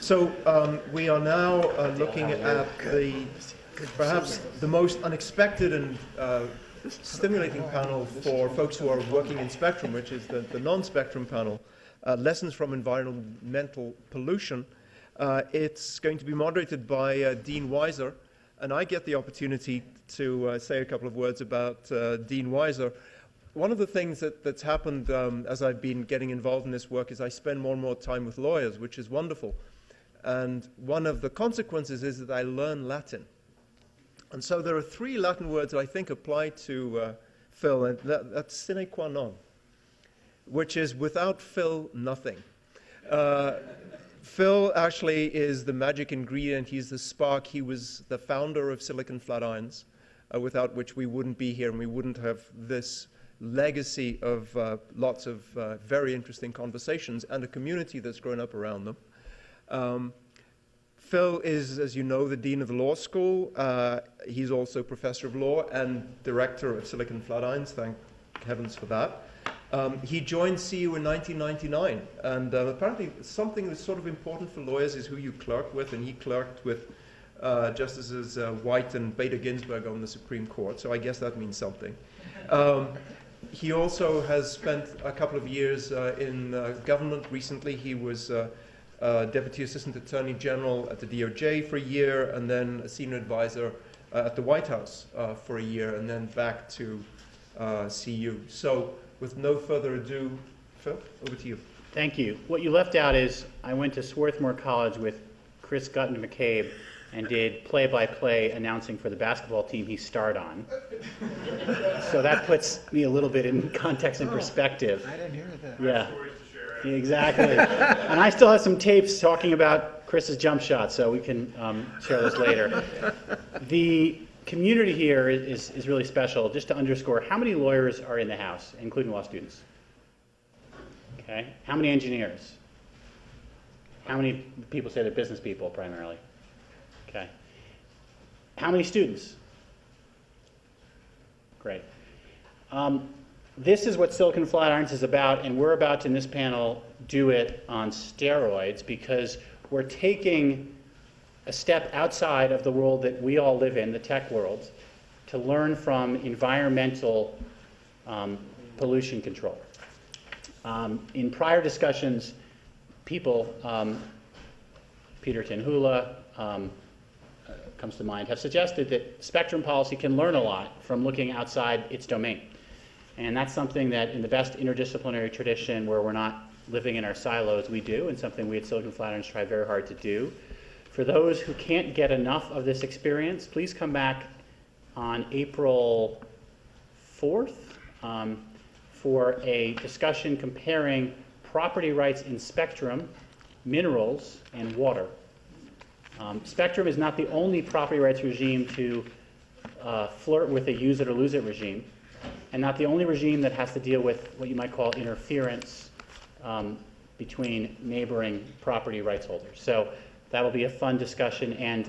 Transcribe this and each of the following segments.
We are now looking at perhaps the most unexpected and stimulating panel for folks who are working in spectrum, which is the non-spectrum panel, Lessons from Environmental Pollution. It's going to be moderated by Dean Weiser, and I get the opportunity to say a couple of words about Dean Weiser. One of the things that's happened as I've been getting involved in this work is I spend more and more time with lawyers, which is wonderful. And one of the consequences is that I learn Latin. And so there are 3 Latin words that I think apply to Phil, and that's sine qua non, which is without Phil, nothing. Phil actually is the magic ingredient. He's the spark. He was the founder of Silicon Flatirons, without which we wouldn't be here and we wouldn't have this legacy of lots of very interesting conversations and a community that's grown up around them. Phil is, as you know, the Dean of the Law School. He's also Professor of Law and Director of Silicon Flatirons, thank heavens for that. He joined CU in 1999, and apparently something that's sort of important for lawyers is who you clerk with, and he clerked with Justices White and Bader Ginsburg on the Supreme Court, so I guess that means something. He also has spent a couple of years in government recently. He was Deputy Assistant Attorney General at the DOJ for a year, and then a senior advisor at the White House for a year, and then back to CU. So with no further ado, Phil, over to you. Thank you. What you left out is I went to Swarthmore College with Chris Gutton McCabe and did play-by-play announcing for the basketball team he starred on. So that puts me a little bit in context and perspective. I didn't hear that. Yeah, exactly. And I still have some tapes talking about Chris's jump shot, so we can share those later. The community here is really special. Just to underscore, how many lawyers are in the house, including law students? Okay. How many engineers? How many people say they're business people primarily? Okay. How many students? Great. This is what Silicon Flatirons is about, and we're about to, in this panel, do it on steroids because we're taking a step outside of the world that we all live in, the tech world, to learn from environmental pollution control. In prior discussions, people, Peter Tenhula comes to mind, have suggested that spectrum policy can learn a lot from looking outside its domain. And that's something that in the best interdisciplinary tradition where we're not living in our silos, we do, and something we at Silicon Flatirons try very hard to do. For those who can't get enough of this experience, please come back on April 4th for a discussion comparing property rights in spectrum, minerals, and water. Spectrum is not the only property rights regime to flirt with a use it or lose it regime, and not the only regime that has to deal with what you might call interference between neighboring property rights holders. So that'll be a fun discussion, and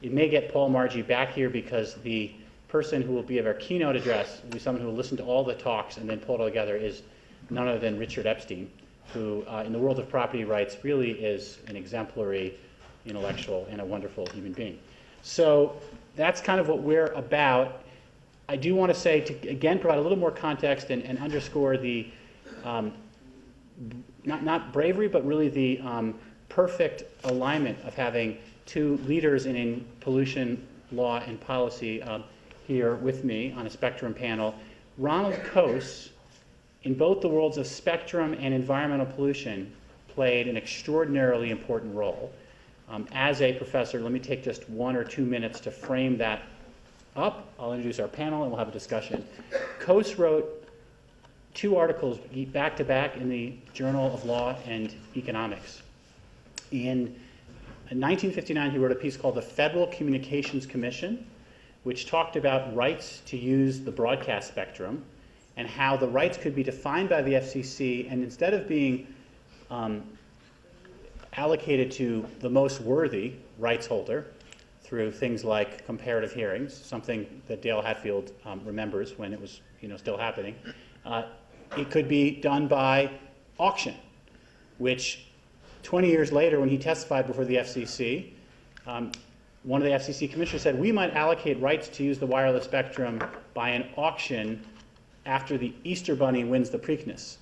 it may get Paul Margie back here because the person who will be of our keynote address will be someone who will listen to all the talks and then pull it all together is none other than Richard Epstein, who in the world of property rights really is an exemplary intellectual and a wonderful human being. So that's kind of what we're about. I do want to say, to again provide a little more context and underscore the, not bravery, but really the perfect alignment of having 2 leaders in pollution law and policy here with me on a spectrum panel. Ronald Coase, in both the worlds of spectrum and environmental pollution, played an extraordinarily important role. As a professor, let me take just 1 or 2 minutes to frame that up. I'll introduce our panel and we'll have a discussion. Coase wrote 2 articles back to back in the Journal of Law and Economics. In 1959, he wrote a piece called the Federal Communications Commission, which talked about rights to use the broadcast spectrum and how the rights could be defined by the FCC, and instead of being allocated to the most worthy rights holder through things like comparative hearings, something that Dale Hatfield remembers when it was still happening, it could be done by auction, which 20 years later, when he testified before the FCC, one of the FCC commissioners said, we might allocate rights to use the wireless spectrum by an auction after the Easter Bunny wins the Preakness.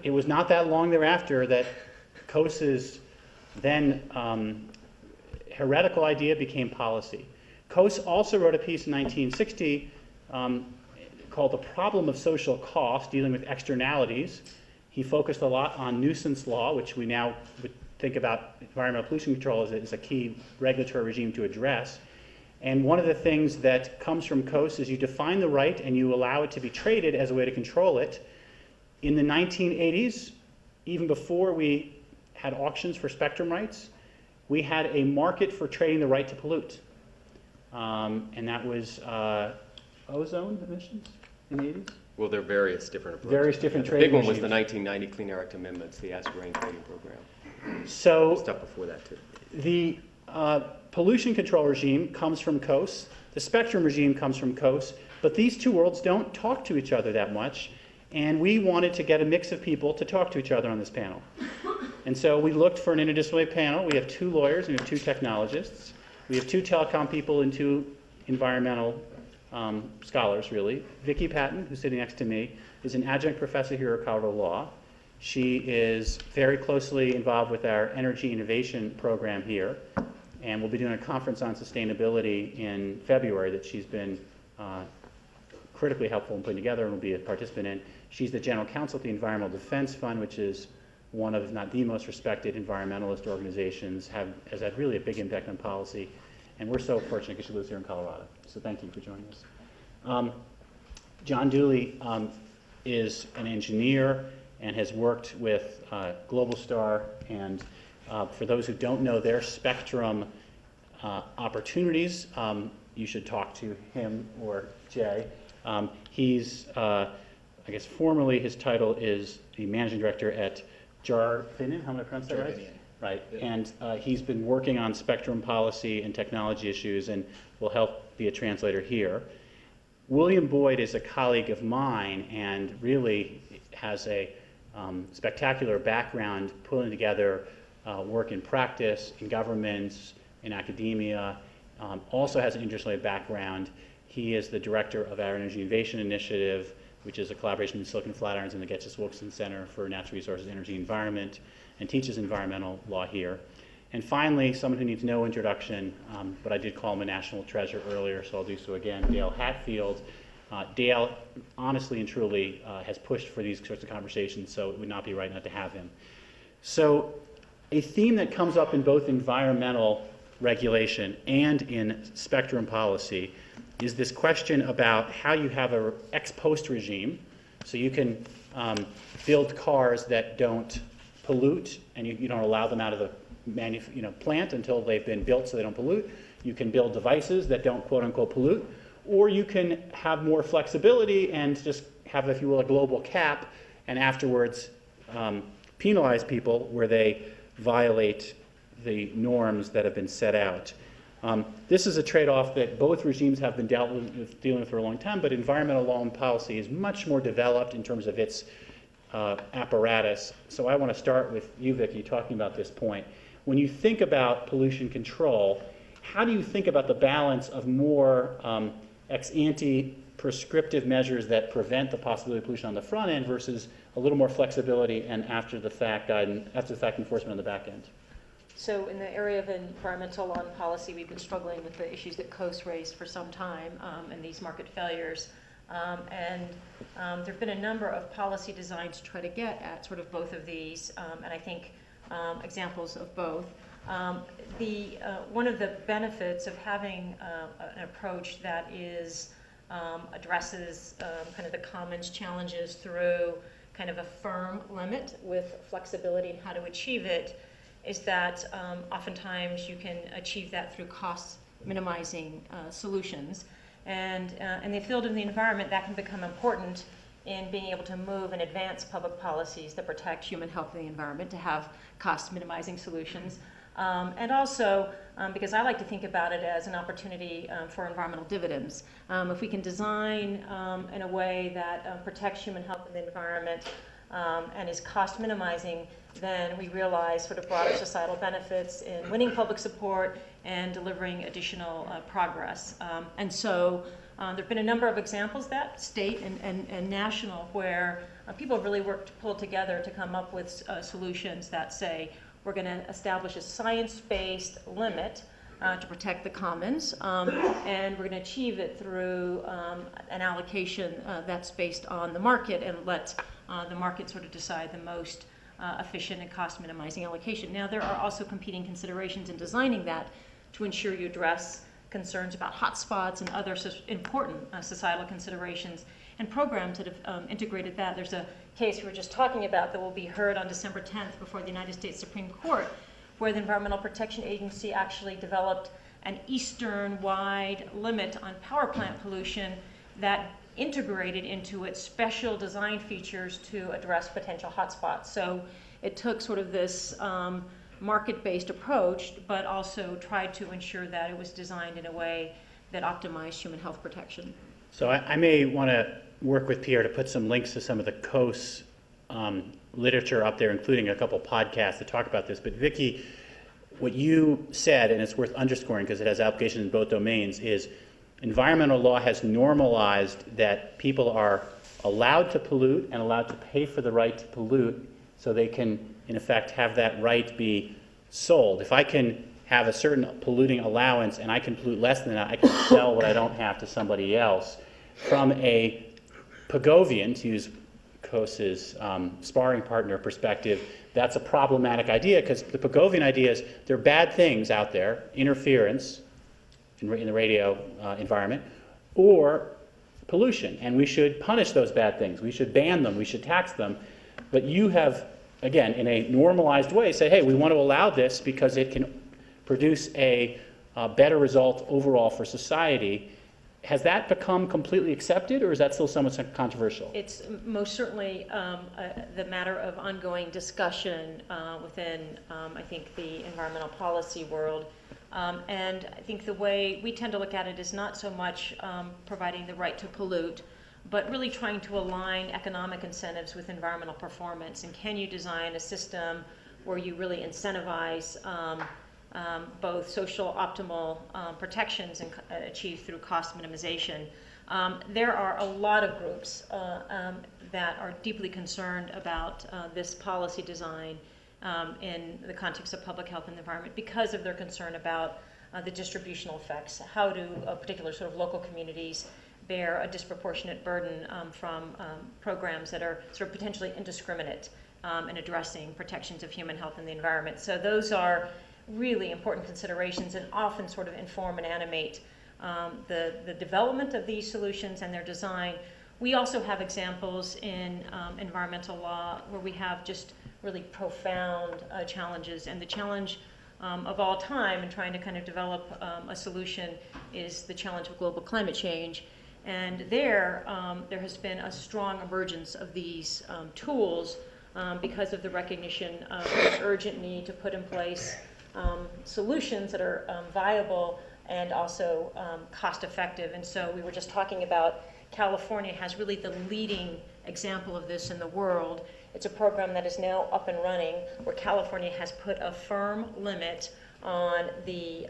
It was not that long thereafter that Coase's then heretical idea became policy. Coase also wrote a piece in 1960 called The Problem of Social Cost, dealing with externalities. He focused a lot on nuisance law, which we now would think about environmental pollution control as a key regulatory regime to address. And one of the things that comes from Coase is you define the right and you allow it to be traded as a way to control it. In the 1980s, even before we had auctions for spectrum rights, we had a market for trading the right to pollute. And that was ozone emissions in the 80s? Well, there are various different approaches. Various different The trading big one was regimes. the 1990 Clean Air Act amendments, the acid rain trading program. So Stuff before that, too. the pollution control regime comes from Coase, the spectrum regime comes from Coase, but these two worlds don't talk to each other that much, and we wanted to get a mix of people to talk to each other on this panel. And so we looked for an interdisciplinary panel. We have 2 lawyers and we have 2 technologists. We have 2 telecom people and 2 environmental scholars, really. Vickie Patton, who's sitting next to me, is an adjunct professor here at Colorado Law. She is very closely involved with our energy innovation program here, and we'll be doing a conference on sustainability in February that she's been critically helpful in putting together and will be a participant in. She's the general counsel at the Environmental Defense Fund, which is one of, if not the most respected environmentalist organizations, has had really a big impact on policy. And we're so fortunate because she lives here in Colorado. So thank you for joining us. John Dooley is an engineer and has worked with Globalstar. And for those who don't know their spectrum opportunities, you should talk to him or Jay. He's, I guess formally his title is the managing director at Jarvinian. How am I pronounce that right? Jarvinian. Right, and he's been working on spectrum policy and technology issues and will help be a translator here. William Boyd is a colleague of mine and really has a spectacular background pulling together work in practice, in governments, in academia, also has an interdisciplinary background. He is the director of our Energy Innovation Initiative, which is a collaboration between Silicon Flatirons and the Getchell-Wilkeson Center for Natural Resources, Energy, and Environment, and teaches environmental law here. And finally, someone who needs no introduction, but I did call him a national treasure earlier, so I'll do so again, Dale Hatfield. Dale, honestly and truly, has pushed for these sorts of conversations, so it would not be right not to have him. So a theme that comes up in both environmental regulation and in spectrum policy is this question about how you have an ex-post regime, so you can build cars that don't pollute, and you don't allow them out of the plant until they've been built so they don't pollute. You can build devices that don't quote-unquote pollute, or you can have more flexibility and just have, if you will, a global cap, and afterwards penalize people where they violate the norms that have been set out. This is a trade-off that both regimes have been dealing with for a long time, but environmental law and policy is much more developed in terms of its apparatus. So I want to start with you, Vickie, talking about this point. When you think about pollution control, how do you think about the balance of more ex-ante prescriptive measures that prevent the possibility of pollution on the front end versus a little more flexibility and after the fact enforcement on the back end? So in the area of environmental law and policy, we've been struggling with the issues that Coase raised for some time and these market failures. There have been a number of policy designs to try to get at sort of both of these, and I think examples of both. One of the benefits of having an approach that is addresses kind of the commons challenges through kind of a firm limit with flexibility in how to achieve it is that oftentimes you can achieve that through cost minimizing solutions. And in the field of the environment, that can become important in being able to move and advance public policies that protect human health and the environment to have cost minimizing solutions. And also, because I like to think about it as an opportunity for environmental dividends. If we can design in a way that protects human health and the environment, and is cost minimizing, then we realize sort of broader societal benefits in winning public support and delivering additional progress. And so there have been a number of examples that state and national where people really worked to pull together to come up with solutions that say we're going to establish a science-based limit to protect the commons, and we're going to achieve it through an allocation that's based on the market and let the market sort of decide the most efficient and cost-minimizing allocation. Now, there are also competing considerations in designing that to ensure you address concerns about hotspots and other important societal considerations and programs that have integrated that. There's a case we were just talking about that will be heard on December 10th before the United States Supreme Court, where the Environmental Protection Agency actually developed an eastern-wide limit on power plant pollution that integrated into its special design features to address potential hotspots. So it took sort of this market-based approach, but also tried to ensure that it was designed in a way that optimized human health protection. So I may want to work with Pierre to put some links to some of the Coase literature up there, including a couple podcasts that talk about this. But Vickie, what you said, and it's worth underscoring because it has applications in both domains, is environmental law has normalized that people are allowed to pollute and allowed to pay for the right to pollute, so they can, in effect, have that right be sold. If I can have a certain polluting allowance and I can pollute less than that, I can sell what I don't have to somebody else. From a Pagovian, to use Coase's sparring partner perspective, that's a problematic idea because the Pagovian idea is there are bad things out there, interference in the radio environment, or pollution, and we should punish those bad things. We should ban them, we should tax them. But you have, again, in a normalized way, say, hey, we want to allow this because it can produce a better result overall for society. Has that become completely accepted, or is that still somewhat controversial? It's most certainly the matter of ongoing discussion within, I think, the environmental policy world. And I think the way we tend to look at it is not so much providing the right to pollute, but really trying to align economic incentives with environmental performance. And can you design a system where you really incentivize both social optimal protections and achieved through cost minimization? There are a lot of groups that are deeply concerned about this policy design in the context of public health and the environment because of their concern about the distributional effects. How do particular sort of local communities bear a disproportionate burden from programs that are sort of potentially indiscriminate in addressing protections of human health and the environment? So those are really important considerations and often sort of inform and animate the development of these solutions and their design. We also have examples in environmental law where we have just really profound challenges, and the challenge of all time in trying to kind of develop a solution is the challenge of global climate change. And there has been a strong emergence of these tools because of the recognition of the urgent need to put in place solutions that are viable and also cost-effective. And so we were just talking about California has really the leading example of this in the world. It's a program that is now up and running where California has put a firm limit on the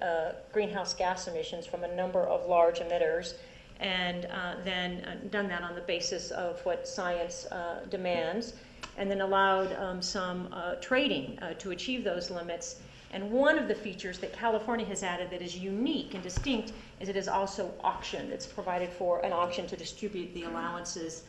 greenhouse gas emissions from a number of large emitters, and then done that on the basis of what science demands, and then allowed some trading to achieve those limits. And one of the features that California has added that is unique and distinct is it is also auctioned. It's provided for an auction to distribute the allowances.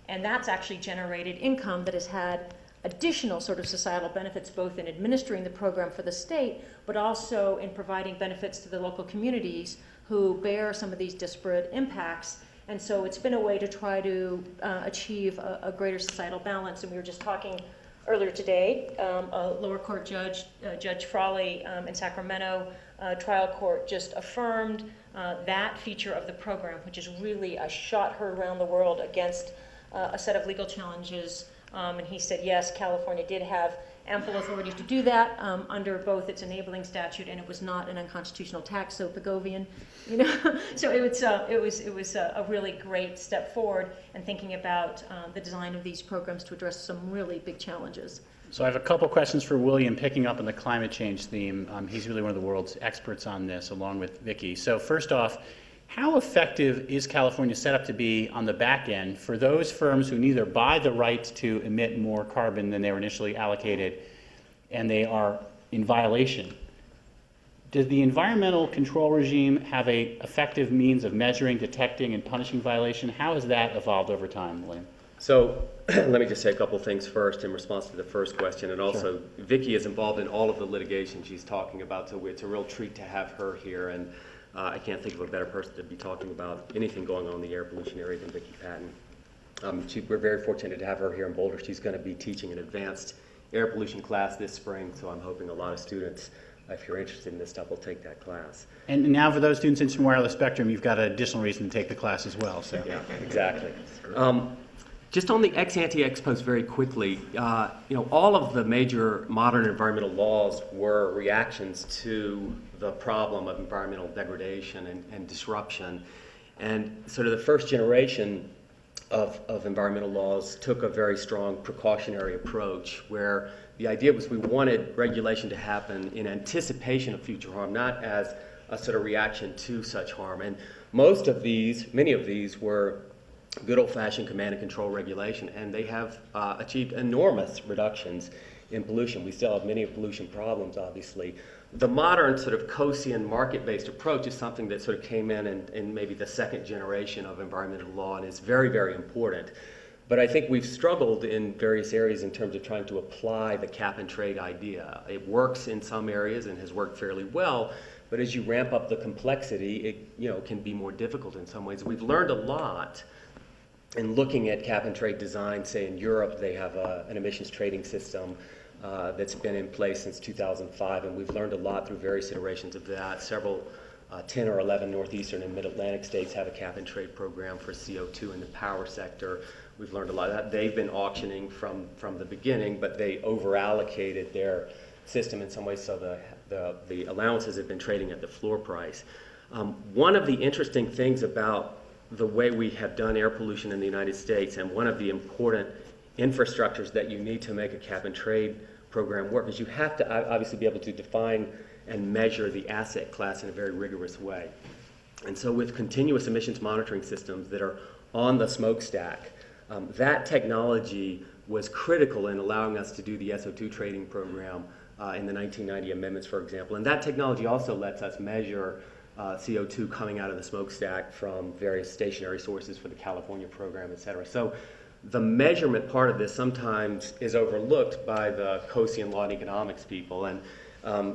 And that's actually generated income that has had additional sort of societal benefits, both in administering the program for the state, but also in providing benefits to the local communities who bear some of these disparate impacts. And so it's been a way to try to achieve a greater societal balance. And we were just talking earlier today, a lower court judge, Judge Frawley in Sacramento trial court, just affirmed that feature of the program, which is really a shot heard around the world against a set of legal challenges. And he said, yes, California did have ample authority to do that under both its enabling statute, and it was not an unconstitutional tax, so Pigovian, you know. So it was a really great step forward in thinking about the design of these programs to address some really big challenges. So I have a couple questions for William, picking up on the climate change theme. He's really one of the world's experts on this, along with Vickie. So first off, how effective is California set up to be on the back end for those firms who neither buy the right to emit more carbon than they were initially allocated and they are in violation? Does the environmental control regime have an effective means of measuring, detecting, and punishing violation? How has that evolved over time, William? So let me just say a couple things first in response to the first question, and also Vickie is involved in all of the litigation she's talking about, so it's a real treat to have her here, and I can't think of a better person to be talking about anything going on in the air pollution area than Vickie Patton. We're very fortunate to have her here in Boulder. She's going to be teaching an advanced air pollution class this spring, so I'm hoping a lot of students, if you're interested in this stuff, will take that class. And now for those students interested in wireless spectrum, you've got an additional reason to take the class as well. So. Yeah, exactly. Just on the ex-ante ex-post very quickly, all of the major modern environmental laws were reactions to the problem of environmental degradation and disruption. And sort of the first generation of environmental laws took a very strong precautionary approach where the idea was we wanted regulation to happen in anticipation of future harm, not as a sort of reaction to such harm. And many of these were good old-fashioned command and control regulation, and they have achieved enormous reductions in pollution. We still have many pollution problems, obviously. The modern sort of Coasean market-based approach is something that sort of came in maybe the second generation of environmental law and is very, very important. But I think we've struggled in various areas in terms of trying to apply the cap-and-trade idea. It works in some areas and has worked fairly well, but as you ramp up the complexity, it can be more difficult in some ways. We've learned a lot in looking at cap-and-trade design. Say in Europe, they have an emissions trading system that's been in place since 2005, and we've learned a lot through various iterations of that. Several 10 or 11 northeastern and mid-Atlantic states have a cap-and-trade program for CO2 in the power sector. We've learned a lot of that. They've been auctioning from the beginning, but they over-allocated their system in some ways, so the allowances have been trading at the floor price. One of the interesting things about the way we have done air pollution in the United States, and one of the important infrastructures that you need to make a cap-and-trade program work, is you have to obviously be able to define and measure the asset class in a very rigorous way. And so with continuous emissions monitoring systems that are on the smokestack, that technology was critical in allowing us to do the SO2 trading program in the 1990 amendments, for example. And that technology also lets us measure CO2 coming out of the smokestack from various stationary sources for the California program, et cetera. So the measurement part of this sometimes is overlooked by the Coasean law and economics people, and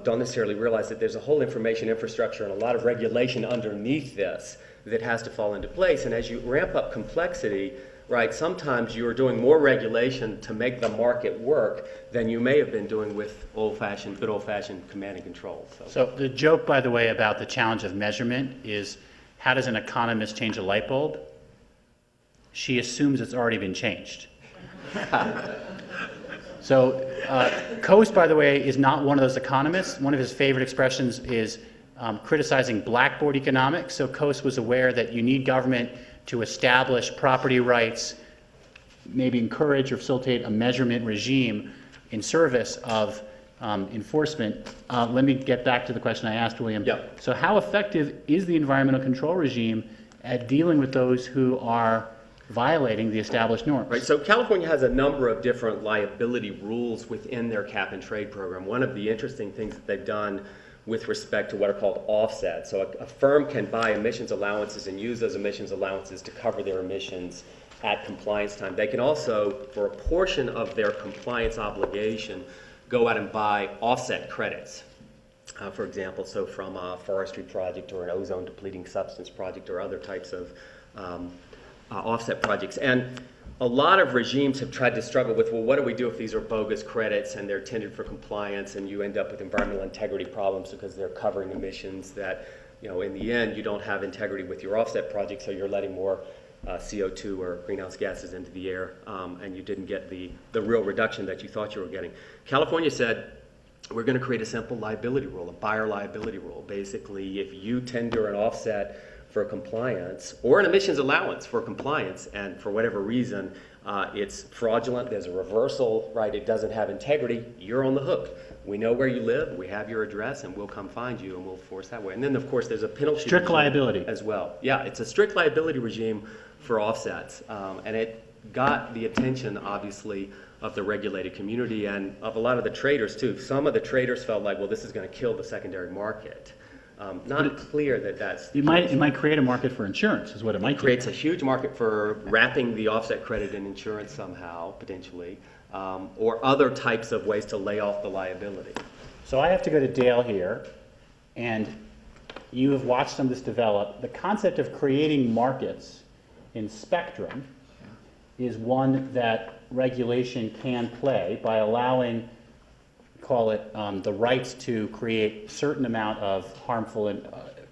don't necessarily realize that there's a whole information infrastructure and a lot of regulation underneath this that has to fall into place. And as you ramp up complexity, right, sometimes you're doing more regulation to make the market work than you may have been doing with good old-fashioned command and control. So the joke, by the way, about the challenge of measurement is, how does an economist change a light bulb? She assumes it's already been changed. So Coase, by the way, is not one of those economists. One of his favorite expressions is criticizing blackboard economics. So Coase was aware that you need government to establish property rights, maybe encourage or facilitate a measurement regime in service of enforcement. Let me get back to the question I asked William. Yep. So how effective is the environmental control regime at dealing with those who are violating the established norms? Right, so California has a number of different liability rules within their cap-and-trade program. One of the interesting things that they've done with respect to what are called offsets. So a firm can buy emissions allowances and use those emissions allowances to cover their emissions at compliance time. They can also, for a portion of their compliance obligation, go out and buy offset credits. For example, so from a forestry project or an ozone depleting substance project or other types of offset projects. And a lot of regimes have tried to struggle with, well, what do we do if these are bogus credits and they're intended for compliance and you end up with environmental integrity problems because they're covering emissions that, in the end, you don't have integrity with your offset project, so you're letting more CO2 or greenhouse gases into the air, and you didn't get the real reduction that you thought you were getting. California said, we're going to create a simple liability rule, a buyer liability rule. Basically, if you tender an offset for compliance or an emissions allowance for compliance, and for whatever reason it's fraudulent, there's a reversal, right, it doesn't have integrity, you're on the hook. We know where you live, we have your address, and we'll come find you, and we'll force that way. And then, of course, there's a penalty strict regime liability as well. Yeah, it's a strict liability regime for offsets, and it got the attention, obviously, of the regulated community and of a lot of the traders, too. Some of the traders felt like, well, this is going to kill the secondary market. Not clear that that's... It might create a market for insurance, is what it might do. Creates a huge market for wrapping the offset credit in insurance somehow, potentially, or other types of ways to lay off the liability. So I have to go to Dale here, and you have watched some of this develop. The concept of creating markets in spectrum is one that regulation can play by allowing, call it the rights to create certain amount of harmful and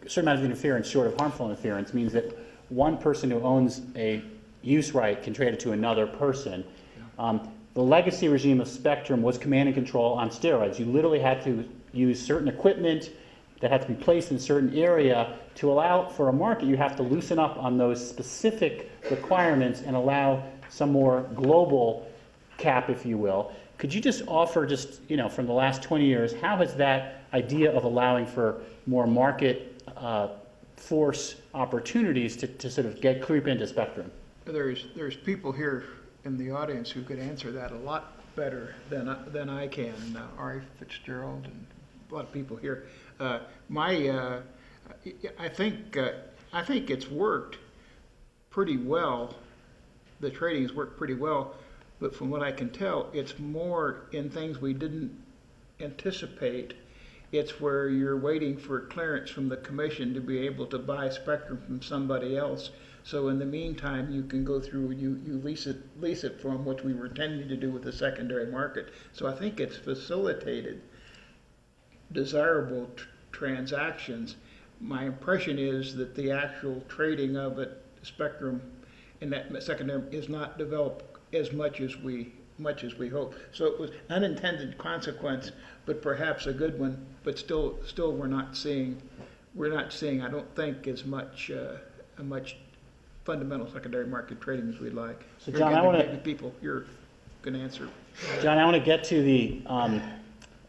certain amount of interference short of harmful interference means that one person who owns a use right can trade it to another person. The legacy regime of spectrum was command and control on steroids. You literally had to use certain equipment that had to be placed in a certain area. To allow for a market, you have to loosen up on those specific requirements and allow some more global cap, if you will. Could you just offer, just, you know, from the last 20 years, how has that idea of allowing for more market force opportunities to sort of creep into spectrum? There's people here in the audience who could answer that a lot better than I can. Ari Fitzgerald and a lot of people here. I think it's worked pretty well. The trading has worked pretty well, but from what I can tell, it's more in things we didn't anticipate. It's where you're waiting for clearance from the commission to be able to buy spectrum from somebody else. So in the meantime, you can go through, you lease it from, which we were tending to do with the secondary market. So I think it's facilitated desirable transactions. My impression is that the actual trading of it, spectrum, in that secondary is not developed as much as we hope. So it was unintended consequence, but perhaps a good one. But still we're not seeing. I don't think as much fundamental secondary market trading as we'd like. So John, I want to people you're going to answer. John, I want to get to the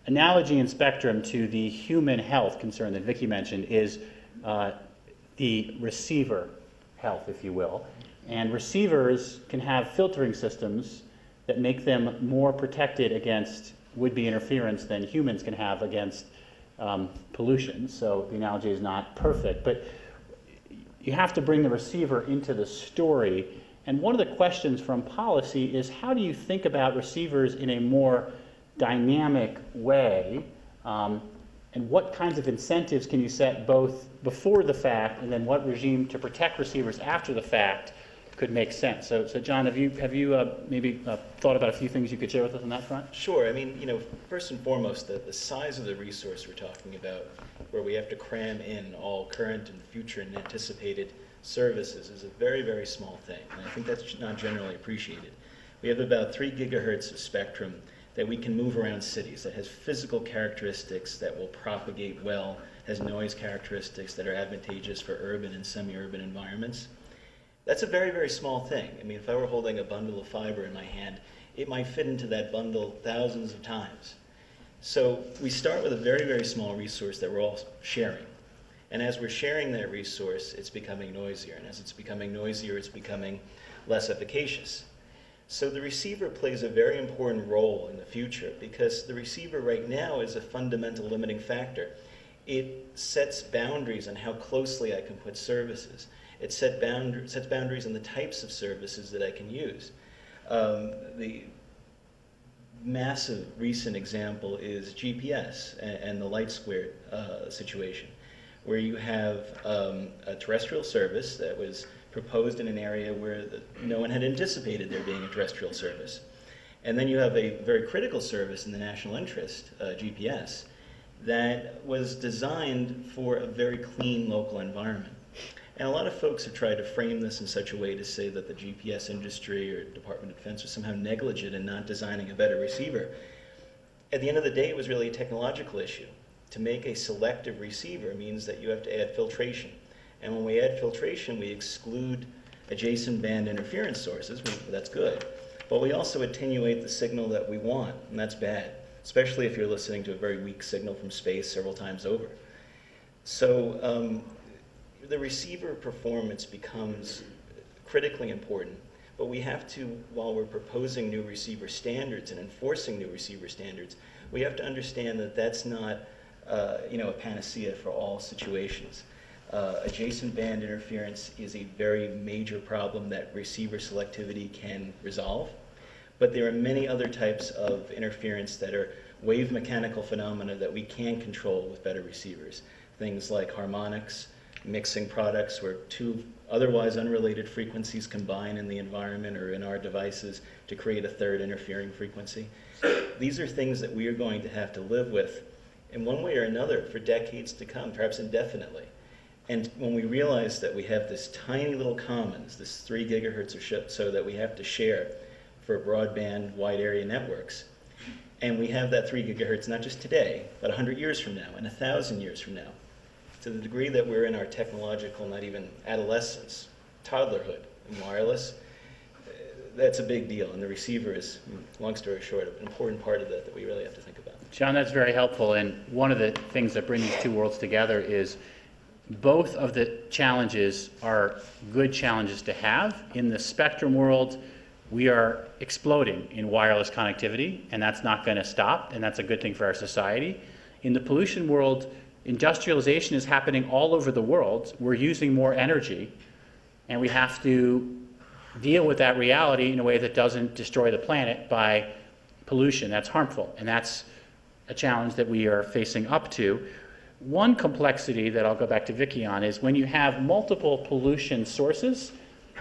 analogy in spectrum to the human health concern that Vickie mentioned is the receiver health, if you will. And receivers can have filtering systems that make them more protected against would-be interference than humans can have against pollution. So the analogy is not perfect, but you have to bring the receiver into the story. And one of the questions from policy is, how do you think about receivers in a more dynamic way? And what kinds of incentives can you set both before the fact, and then what regime to protect receivers after the fact could make sense? So John, have you maybe thought about a few things you could share with us on that front? Sure. I mean, first and foremost, the size of the resource we're talking about, where we have to cram in all current and future and anticipated services, is a very, very small thing. And I think that's not generally appreciated. We have about 3 gigahertz of spectrum that we can move around cities, that has physical characteristics that will propagate well, has noise characteristics that are advantageous for urban and semi-urban environments. That's a very, very small thing. I mean, if I were holding a bundle of fiber in my hand, it might fit into that bundle thousands of times. So we start with a very, very small resource that we're all sharing. And as we're sharing that resource, it's becoming noisier. And as it's becoming noisier, it's becoming less efficacious. So the receiver plays a very important role in the future, because the receiver right now is a fundamental limiting factor. It sets boundaries on how closely I can put services. It sets boundaries on the types of services that I can use. The massive recent example is GPS and the light squared situation, where you have a terrestrial service that was proposed in an area where no one had anticipated there being a terrestrial service. And then you have a very critical service in the national interest, GPS, that was designed for a very clean local environment. And a lot of folks have tried to frame this in such a way to say that the GPS industry or Department of Defense are somehow negligent in not designing a better receiver. At the end of the day, it was really a technological issue. To make a selective receiver means that you have to add filtration. And when we add filtration, we exclude adjacent band interference sources. That's good. But we also attenuate the signal that we want, and that's bad, especially if you're listening to a very weak signal from space several times over. So the receiver performance becomes critically important, but we have to, while we're proposing new receiver standards and enforcing new receiver standards, we have to understand that that's not a panacea for all situations. Adjacent band interference is a very major problem that receiver selectivity can resolve, but there are many other types of interference that are wave mechanical phenomena that we can control with better receivers. Things like harmonics, mixing products where two otherwise unrelated frequencies combine in the environment or in our devices to create a third interfering frequency. These are things that we are going to have to live with in one way or another for decades to come, perhaps indefinitely. And when we realize that we have this tiny little commons, this 3 gigahertz or so that we have to share for broadband wide area networks, and we have that 3 gigahertz not just today, but 100 years from now and 1,000 years from now, to the degree that we're in our technological, not even adolescence, toddlerhood in wireless, that's a big deal. And the receiver is, long story short, an important part of that we really have to think about. John, that's very helpful. And one of the things that bring these two worlds together is both of the challenges are good challenges to have. In the spectrum world, we are exploding in wireless connectivity, and that's not going to stop, and that's a good thing for our society. In the pollution world, industrialization is happening all over the world. We're using more energy, and we have to deal with that reality in a way that doesn't destroy the planet by pollution. That's harmful, and that's a challenge that we are facing up to. One complexity that I'll go back to Vickie on is when you have multiple pollution sources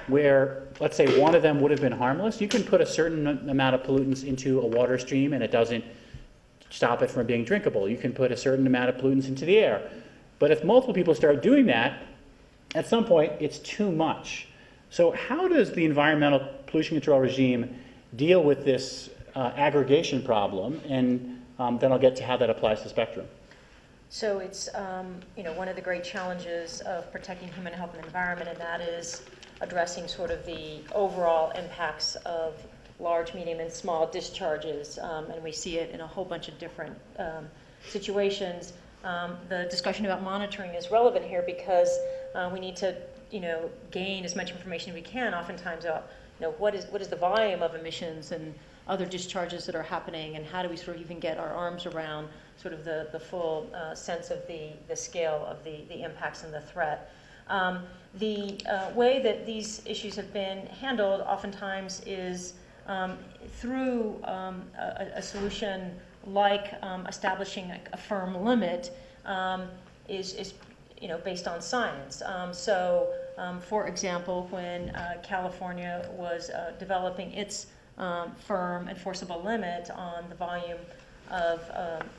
where, let's say, one of them would have been harmless, you can put a certain amount of pollutants into a water stream and it doesn't stop it from being drinkable. You can put a certain amount of pollutants into the air. But if multiple people start doing that, at some point it's too much. So how does the environmental pollution control regime deal with this aggregation problem? And then I'll get to how that applies to spectrum. So it's one of the great challenges of protecting human health and environment, and that is addressing sort of the overall impacts of large, medium, and small discharges, and we see it in a whole bunch of different situations. The discussion about monitoring is relevant here because we need to, gain as much information as we can. Oftentimes, what is the volume of emissions and other discharges that are happening, and how do we sort of even get our arms around sort of the full sense of the scale of the impacts and the threat. The way that these issues have been handled oftentimes is through a solution like establishing a firm limit is based on science. For example, when California was developing its firm enforceable limit on the volume of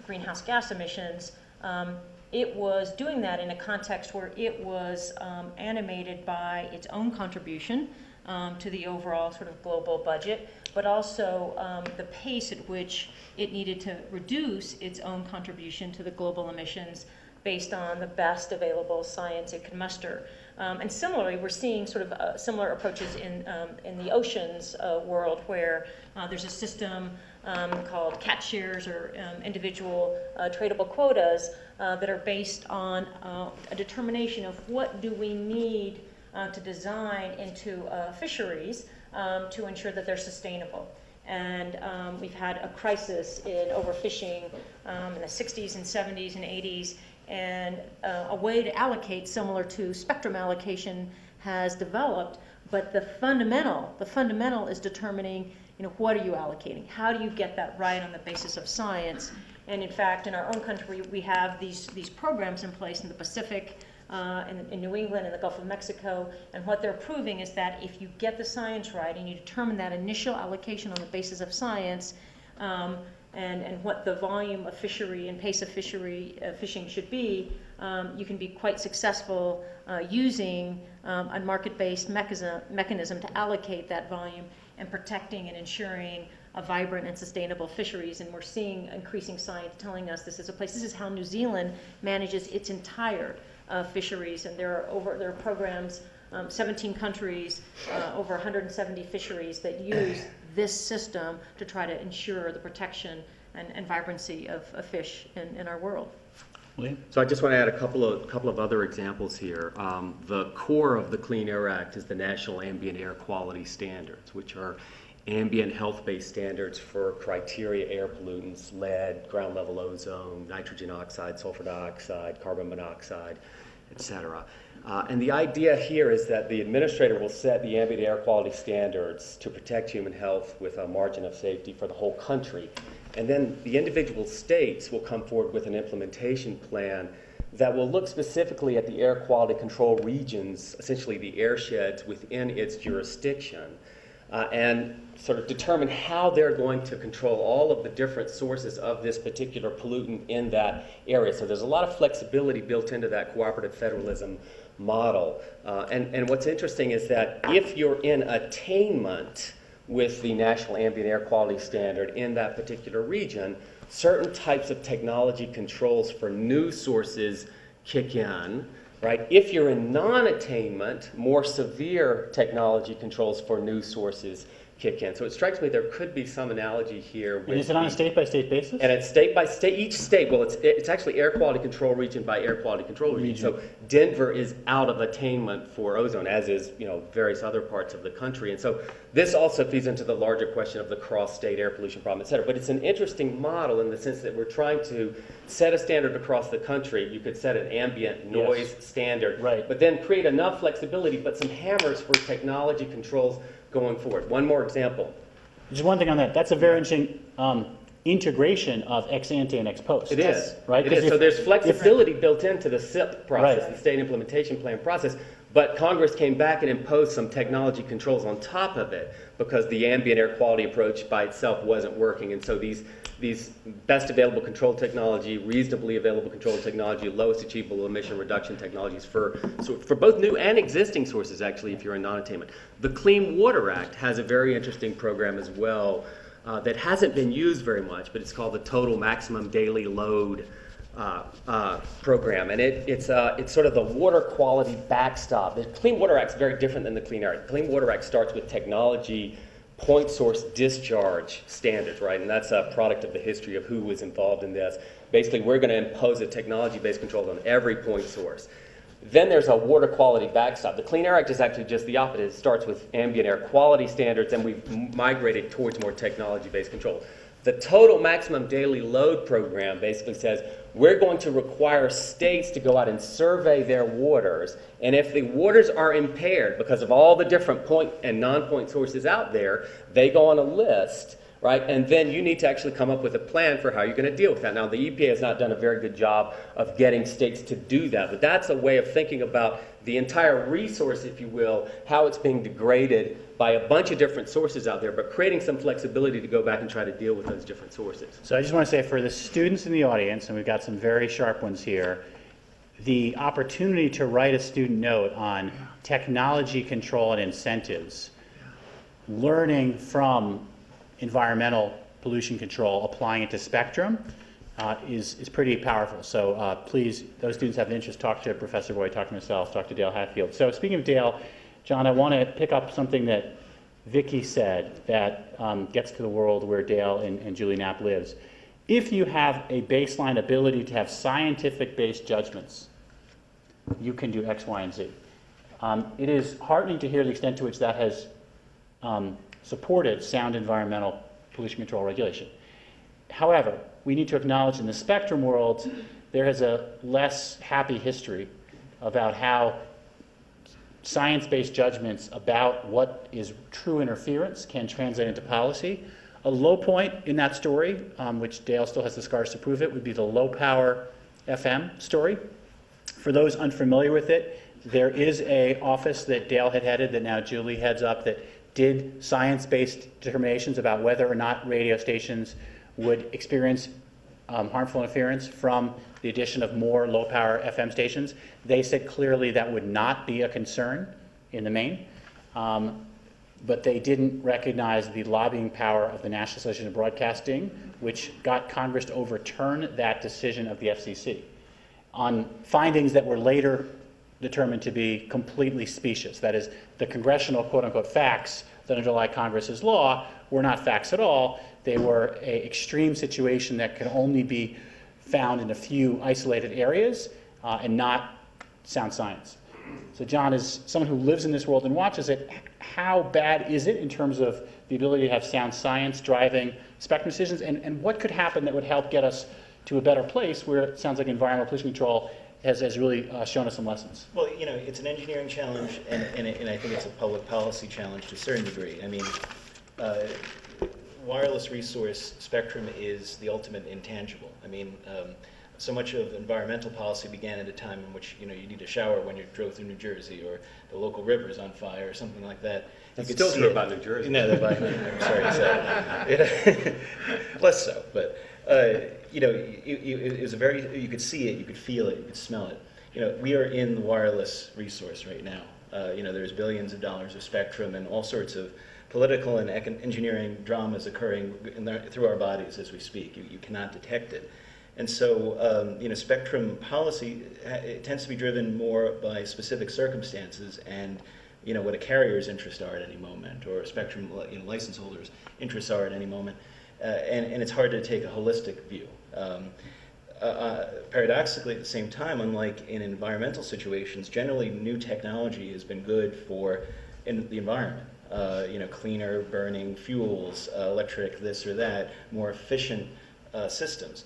greenhouse gas emissions, it was doing that in a context where it was animated by its own contribution to the overall sort of global budget, but also the pace at which it needed to reduce its own contribution to the global emissions based on the best available science it could muster. And similarly, we're seeing sort of similar approaches in the oceans world, where there's a system called catch shares or individual tradable quotas that are based on a determination of what do we need to design into fisheries to ensure that they're sustainable. And we've had a crisis in overfishing in the 60s and 70s and 80s, and a way to allocate similar to spectrum allocation has developed, but the fundamental is determining, what are you allocating? How do you get that right on the basis of science? And in fact, in our own country, we have these programs in place in the Pacific, in New England and the Gulf of Mexico, and what they're proving is that if you get the science right and you determine that initial allocation on the basis of science, and what the volume of fishery and pace of fishing should be, you can be quite successful using a market-based mechanism to allocate that volume and protecting and ensuring a vibrant and sustainable fisheries. And we're seeing increasing science telling us this is a place. This is how New Zealand manages its entire fisheries, and there are programs, 17 countries, over 170 fisheries that use this system to try to ensure the protection and vibrancy of fish in our world. So I just want to add a couple of other examples here. The core of the Clean Air Act is the National Ambient Air Quality Standards, which are ambient health-based standards for criteria air pollutants, lead, ground level ozone, nitrogen oxide, sulfur dioxide, carbon monoxide, etc. And the idea here is that the administrator will set the ambient air quality standards to protect human health with a margin of safety for the whole country. And then the individual states will come forward with an implementation plan that will look specifically at the air quality control regions, essentially the airsheds within its jurisdiction, and sort of determine how they're going to control all of the different sources of this particular pollutant in that area. So there's a lot of flexibility built into that cooperative federalism model. And what's interesting is that if you're in attainment with the National Ambient Air Quality Standard in that particular region, certain types of technology controls for new sources kick in, right? If you're in non-attainment, more severe technology controls for new sources kick in. So it strikes me there could be some analogy here. And is it on a state-by-state basis? And it's state by state. Each state, well, it's actually air quality control region by air quality control region. So Denver is out of attainment for ozone, as is various other parts of the country. And so this also feeds into the larger question of the cross-state air pollution problem, et cetera. But it's an interesting model in the sense that we're trying to set a standard across the country. You could set an ambient noise standard, right, but then create enough flexibility, but some hammers for technology controls going forward. One more example. Just one thing on that. That's a very interesting integration of ex-ante and ex-post. It is. Right? It is. So there's flexibility built into the SIP process, right, the State Implementation Plan process, but Congress came back and imposed some technology controls on top of it because the ambient air quality approach by itself wasn't working. And so these best available control technology, reasonably available control technology, lowest achievable emission reduction technologies for both new and existing sources, actually, if you're in non-attainment. The Clean Water Act has a very interesting program as well that hasn't been used very much, but it's called the Total Maximum Daily Load program. And it's sort of the water quality backstop. The Clean Water Act is very different than the Clean Air Act. The Clean Water Act starts with technology point source discharge standards, right? And that's a product of the history of who was involved in this. Basically, we're going to impose a technology-based control on every point source. Then there's a water quality backstop. The Clean Air Act is actually just the opposite. It starts with ambient air quality standards, and we've migrated towards more technology-based control. The Total Maximum Daily Load program basically says we're going to require states to go out and survey their waters, and if the waters are impaired because of all the different point and non-point sources out there, they go on a list, right? And then you need to actually come up with a plan for how you're going to deal with that. Now, the EPA has not done a very good job of getting states to do that, but that's a way of thinking about the entire resource, if you will, how it's being degraded by a bunch of different sources out there, but creating some flexibility to go back and try to deal with those different sources. So I just want to say for the students in the audience, and we've got some very sharp ones here, the opportunity to write a student note on technology control and incentives, learning from environmental pollution control, applying it to spectrum, is pretty powerful. So please, those students have an interest, talk to Professor Boyd, talk to myself, talk to Dale Hatfield. So speaking of Dale, John, I want to pick up something that Vickie said that gets to the world where Dale and Julie Knapp lives. If you have a baseline ability to have scientific-based judgments, you can do X, Y, and Z. It is heartening to hear the extent to which that has supported sound environmental pollution control regulation. However, we need to acknowledge in the spectrum world, there is a less happy history about how science-based judgments about what is true interference can translate into policy. A low point in that story, which Dale still has the scars to prove it, would be the low-power FM story. For those unfamiliar with it, there is an office that Dale had headed that now Julie heads up that did science-based determinations about whether or not radio stations would experience harmful interference from the addition of more low-power FM stations. They said clearly that would not be a concern in the main, but they didn't recognize the lobbying power of the National Association of Broadcasting, which got Congress to overturn that decision of the FCC on findings that were later determined to be completely specious. That is, the congressional quote-unquote facts that underlie Congress's law were not facts at all. They were an extreme situation that could only be found in a few isolated areas and not sound science. So John, as someone who lives in this world and watches it, how bad is it in terms of the ability to have sound science driving spectrum decisions, and what could happen that would help get us to a better place where it sounds like environmental pollution control has really shown us some lessons? Well, it's an engineering challenge, and I think it's a public policy challenge to a certain degree. I mean, wireless resource spectrum is the ultimate intangible. I mean, so much of environmental policy began at a time in which you need a shower when you drove through New Jersey, or the local river is on fire, or something like that. That's still true about New Jersey. No, I'm sorry to say. Less so, but it was a very. You could see it, you could feel it, you could smell it. We are in the wireless resource right now. There's billions of dollars of spectrum and all sorts of political and engineering dramas occurring through our bodies as we speak. You cannot detect it. And so, spectrum policy it tends to be driven more by specific circumstances and, what a carrier's interests are at any moment, or a spectrum license holder's interests are at any moment, and it's hard to take a holistic view. Paradoxically, at the same time, unlike in environmental situations, generally new technology has been good for the environment. Cleaner burning fuels, electric this or that, more efficient systems.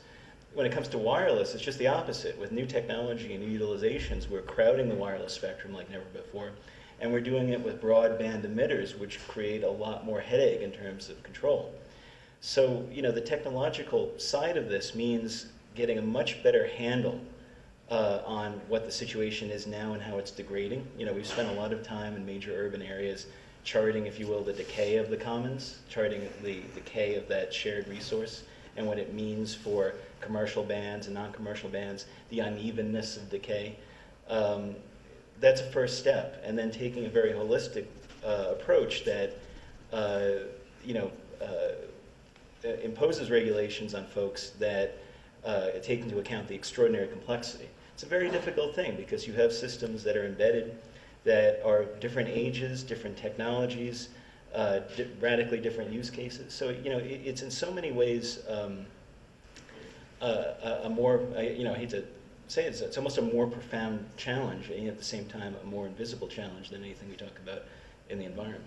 When it comes to wireless, it's just the opposite. With new technology and new utilizations, we're crowding the wireless spectrum like never before, and we're doing it with broadband emitters, which create a lot more headache in terms of control. So, the technological side of this means getting a much better handle on what the situation is now and how it's degrading. We've spent a lot of time in major urban areas charting, if you will, the decay of the commons, charting the decay of that shared resource, and what it means for commercial bands and non-commercial bands, the unevenness of decay. That's a first step. And then taking a very holistic approach that imposes regulations on folks that take into account the extraordinary complexity. It's a very difficult thing because you have systems that are embedded that are different ages, different technologies, radically different use cases. So, it's in so many ways a more, I hate to say it, it's almost a more profound challenge, and at the same time a more invisible challenge than anything we talk about in the environment.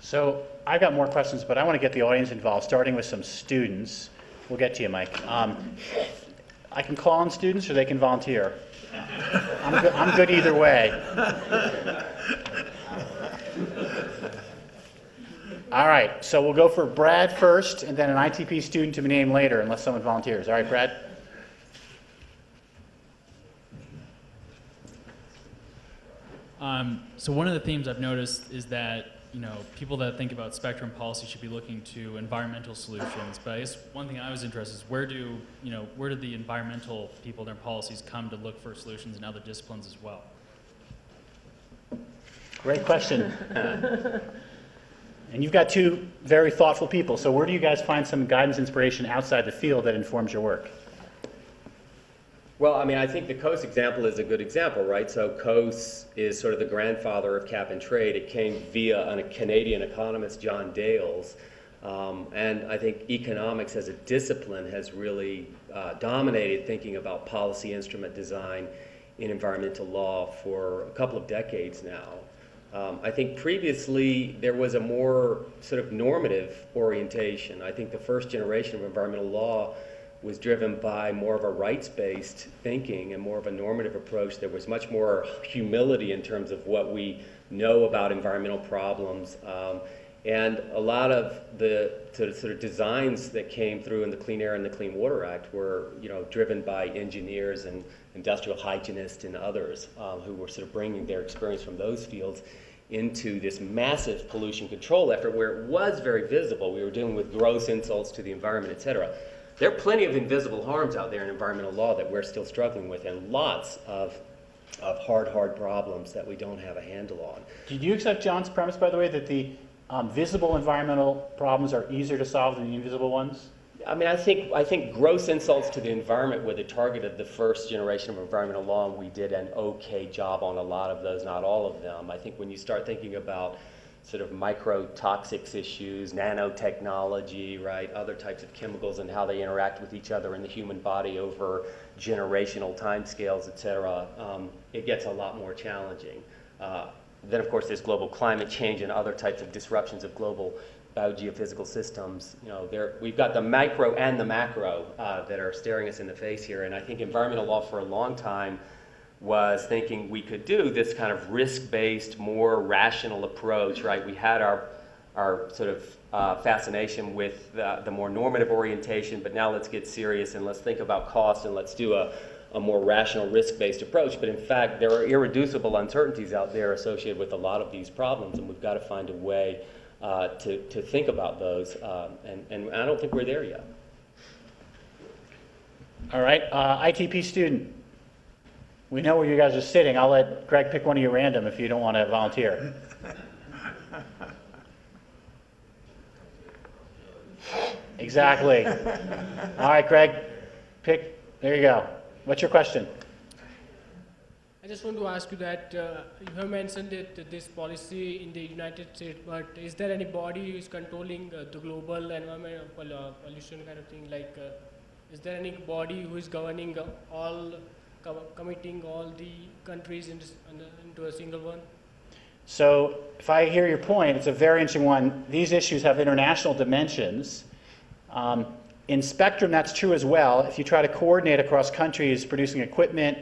So I got more questions, but I want to get the audience involved, starting with some students. We'll get to you, Mike. I can call on students, or they can volunteer. I'm good either way. All right, so we'll go for Brad first, and then an ITP student to be named later, unless someone volunteers. All right, Brad? So one of the themes I've noticed is that people that think about spectrum policy should be looking to environmental solutions. But I guess one thing I was interested in is where do the environmental people in their policies come to look for solutions in other disciplines as well? Great question. And you've got two very thoughtful people. So where do you guys find some guidance, inspiration outside the field that informs your work? Well, I think the Coase example is a good example, right? So Coase is sort of the grandfather of cap and trade. It came via a Canadian economist, John Dales. And I think economics as a discipline has really dominated thinking about policy instrument design in environmental law for a couple of decades now. I think previously there was a more sort of normative orientation. I think the first generation of environmental law was driven by more of a rights-based thinking and more of a normative approach. There was much more humility in terms of what we know about environmental problems. And a lot of the sort of designs that came through in the Clean Air and the Clean Water Act were driven by engineers and industrial hygienists and others who were sort of bringing their experience from those fields into this massive pollution control effort where it was very visible. We were dealing with gross insults to the environment, et cetera. There are plenty of invisible harms out there in environmental law that we're still struggling with, and lots of hard problems that we don't have a handle on. Do you accept John's premise, by the way, that the visible environmental problems are easier to solve than the invisible ones? I mean, I think gross insults to the environment were the target of the first generation of environmental law, and we did an okay job on a lot of those, not all of them. I think when you start thinking about sort of microtoxics issues, nanotechnology, right, other types of chemicals and how they interact with each other in the human body over generational timescales, et cetera, it gets a lot more challenging. Then, of course, there's global climate change and other types of disruptions of global biogeophysical systems. You know, we've got the micro and the macro that are staring us in the face here, and I think environmental law for a long time was thinking we could do this kind of risk-based, more rational approach, right? We had our sort of fascination with the more normative orientation, but now let's get serious and let's think about cost and let's do a more rational risk-based approach. But in fact, there are irreducible uncertainties out there associated with a lot of these problems, and we've got to find a way to think about those, and I don't think we're there yet. All right, ITP student. We know where you guys are sitting. I'll let Greg pick one of you random if you don't want to volunteer. Exactly. All right, Greg, pick. There you go. What's your question? I just want to ask you that you have mentioned that this policy in the United States, but is there any body who is controlling the global environmental pollution kind of thing? Like, is there any body who is governing committing all the countries into a single one? So if I hear your point, it's a very interesting one. These issues have international dimensions. In spectrum, that's true as well. If you try to coordinate across countries producing equipment,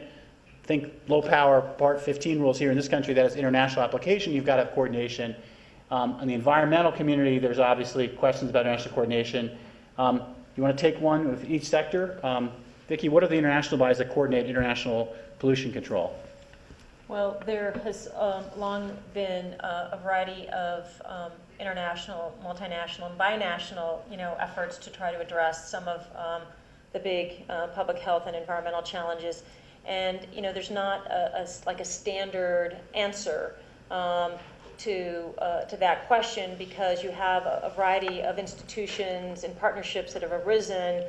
think low power Part 15 rules here in this country that has international application, you've got to have coordination. In the environmental community, there's obviously questions about international coordination. You want to take one with each sector? Vickie, what are the international bodies that coordinate international pollution control? Well, there has long been a variety of international, multinational, and binational, efforts to try to address some of the big public health and environmental challenges. And there's not a standard answer to that question, because you have a variety of institutions and partnerships that have arisen,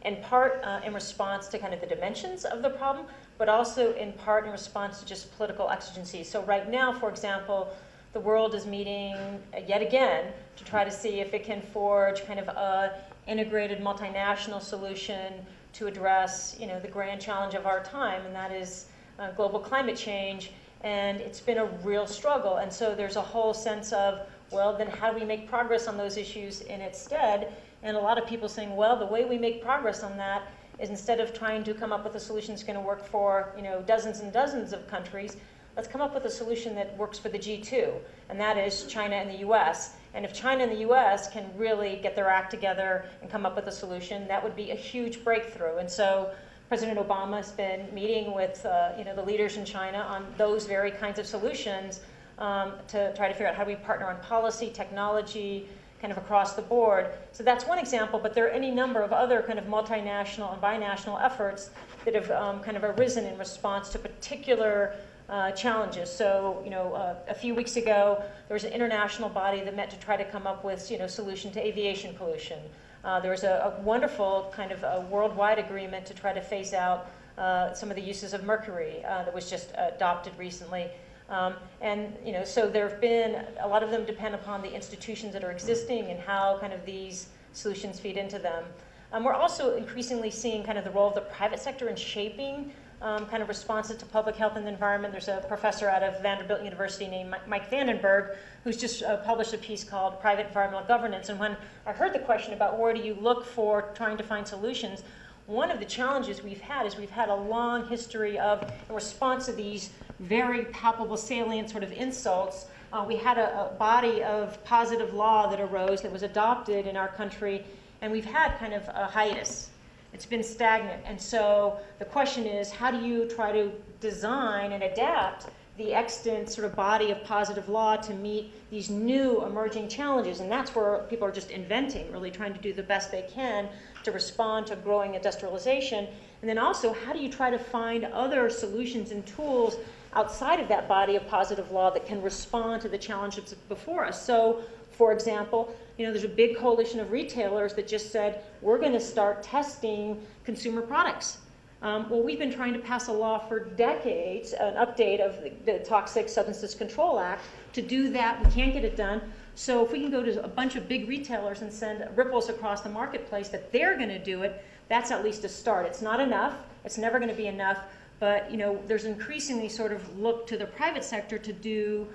in part in response to kind of the dimensions of the problem, but also in part in response to just political exigencies. So right now, for example, the world is meeting yet again to try to see if it can forge kind of a integrated multinational solution to address, the grand challenge of our time, and that is global climate change. And it's been a real struggle. And so there's a whole sense of, well, then how do we make progress on those issues in its stead? And a lot of people saying, well, the way we make progress on that is, instead of trying to come up with a solution that's going to work for, dozens and dozens of countries, let's come up with a solution that works for the G2, and that is China and the US. And if China and the US can really get their act together and come up with a solution, that would be a huge breakthrough. And so President Obama has been meeting with the leaders in China on those very kinds of solutions to try to figure out how we partner on policy, technology, kind of across the board. So that's one example, but there are any number of other kind of multinational and binational efforts that have kind of arisen in response to particular challenges. So, a few weeks ago, there was an international body that met to try to come up with, solution to aviation pollution. There was a wonderful kind of a worldwide agreement to try to phase out some of the uses of mercury that was just adopted recently. So there have been, a lot of them depend upon the institutions that are existing and how kind of these solutions feed into them. We're also increasingly seeing kind of the role of the private sector in shaping kind of responses to public health and the environment. There's a professor out of Vanderbilt University named Mike Vandenberg who's just published a piece called Private Environmental Governance. And when I heard the question about where do you look for trying to find solutions, one of the challenges we've had is we've had a long history of, in response to these very palpable, salient sort of insults, we had a body of positive law that arose that was adopted in our country, and we've had kind of a hiatus. It's been stagnant. And so the question is, how do you try to design and adapt the extant sort of body of positive law to meet these new emerging challenges. And that's where people are just inventing, really trying to do the best they can to respond to growing industrialization. And then also, how do you try to find other solutions and tools outside of that body of positive law that can respond to the challenges before us? So, for example, there's a big coalition of retailers that just said, we're going to start testing consumer products. Well, we've been trying to pass a law for decades, an update of the Toxic Substances Control Act. To do that, we can't get it done. So if we can go to a bunch of big retailers and send ripples across the marketplace that they're going to do it, that's at least a start. It's not enough. It's never going to be enough. But there's increasingly sort of look to the private sector to do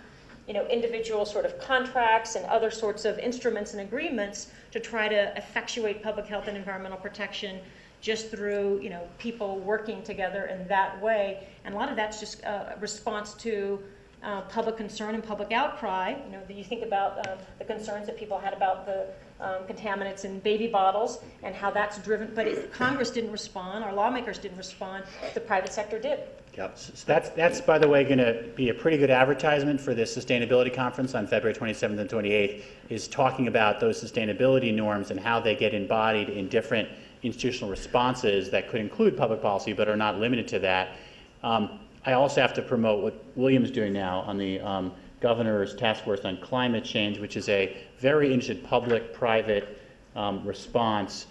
individual sort of contracts and other sorts of instruments and agreements to try to effectuate public health and environmental protection just through, people working together in that way. And a lot of that's just a response to public concern and public outcry. You think about the concerns that people had about the contaminants in baby bottles and how that's driven, but if Congress didn't respond, our lawmakers didn't respond, the private sector did. Yep. So that's, by the way, going to be a pretty good advertisement for this sustainability conference on February 27th and 28th, is talking about those sustainability norms and how they get embodied in different institutional responses that could include public policy but are not limited to that. I also have to promote what William's doing now on the Governor's Task Force on Climate Change, which is a very interesting public-private response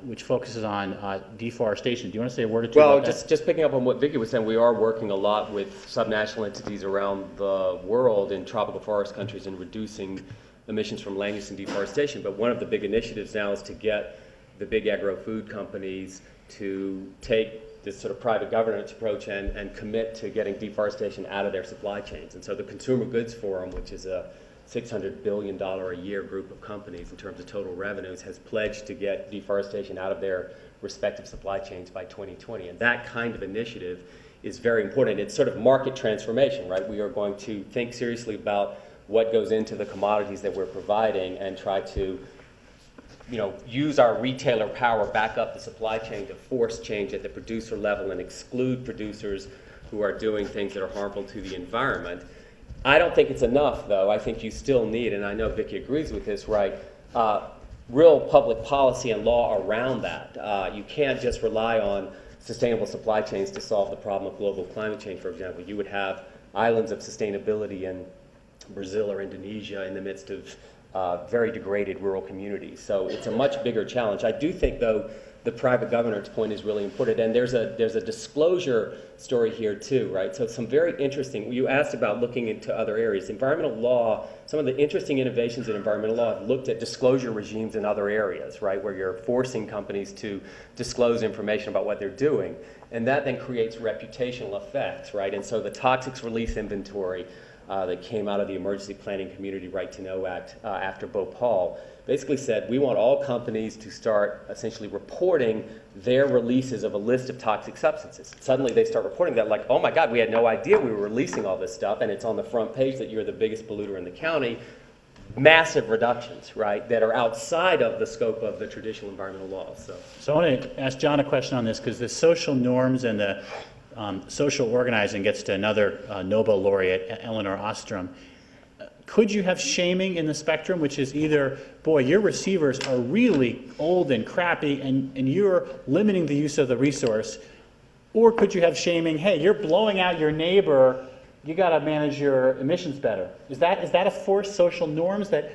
which focuses on deforestation. Do you want to say a word or two about that? Well, just picking up on what Vickie was saying, we are working a lot with subnational entities around the world in tropical forest countries in reducing emissions from land use and deforestation. But one of the big initiatives now is to get the big agro-food companies to take this sort of private governance approach and commit to getting deforestation out of their supply chains. And so the Consumer Goods Forum, which is a $600 billion a year group of companies in terms of total revenues, has pledged to get deforestation out of their respective supply chains by 2020. And that kind of initiative is very important. It's sort of market transformation, right? We are going to think seriously about what goes into the commodities that we're providing and try to use our retailer power back up the supply chain to force change at the producer level and exclude producers who are doing things that are harmful to the environment. I don't think it's enough, though. I think you still need, and I know Vickie agrees with this, right, real public policy and law around that. You can't just rely on sustainable supply chains to solve the problem of global climate change, for example. You would have islands of sustainability in Brazil or Indonesia in the midst of very degraded rural communities. So it's a much bigger challenge. I do think, though, the private governance point is really important. And there's a disclosure story here, too, right? So some very interesting, you asked about looking into other areas. Environmental law, some of the interesting innovations in environmental law have looked at disclosure regimes in other areas, right, where you're forcing companies to disclose information about what they're doing. And that then creates reputational effects, right? And so the Toxics Release Inventory that came out of the Emergency Planning Community Right to Know Act after Bhopal basically said we want all companies to start essentially reporting their releases of a list of toxic substances. Suddenly they start reporting that like, oh my God, we had no idea we were releasing all this stuff, and it's on the front page that you're the biggest polluter in the county. Massive reductions, right, that are outside of the scope of the traditional environmental laws. So I want to ask John a question on this, because the social norms and the social organizing gets to another Nobel laureate, Elinor Ostrom. Could you have shaming in the spectrum, which is either, boy, your receivers are really old and crappy and you're limiting the use of the resource, or could you have shaming, hey, you're blowing out your neighbor, you got to manage your emissions better? Is that a forced social norms that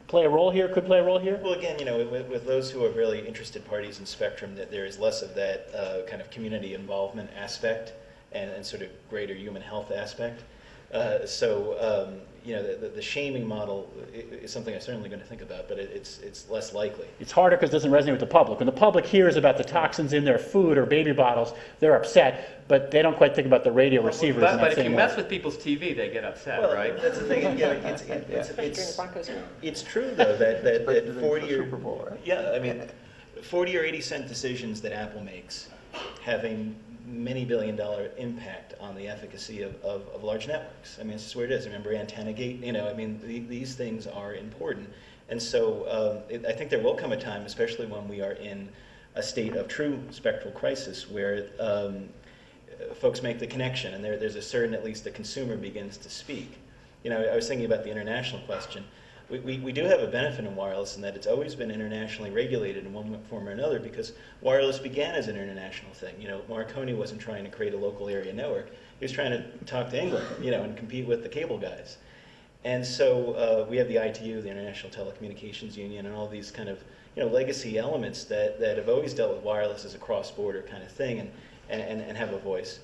play a role here, could play a role here? Well, again, with those who are really interested parties in spectrum, that there is less of that kind of community involvement aspect and sort of greater human health aspect. The shaming model is something I'm certainly going to think about, but it's less likely. It's harder because it doesn't resonate with the public. When the public hears about the toxins in their food or baby bottles, they're upset, but they don't quite think about the radio receivers. But if you mess with people's TV, they get upset, right? That's the thing. It's true though that 40 or Super Bowl, right? 40 or 80 cent decisions that Apple makes having many $billion-dollar impact on the efficacy of large networks. It's just where it is. Remember AntennaGate? These things are important. And so I think there will come a time, especially when we are in a state of true spectral crisis, where folks make the connection, and there's a certain, at least the consumer begins to speak. You know, I was thinking about the international question. We do have a benefit in wireless in that it's always been internationally regulated in one form or another, because wireless began as an international thing. You know, Marconi wasn't trying to create a local area network. He was trying to talk to England, you know, and compete with the cable guys. And so we have the ITU, the International Telecommunications Union, and all these kind of, you know, legacy elements that have always dealt with wireless as a cross-border kind of thing and have a voice.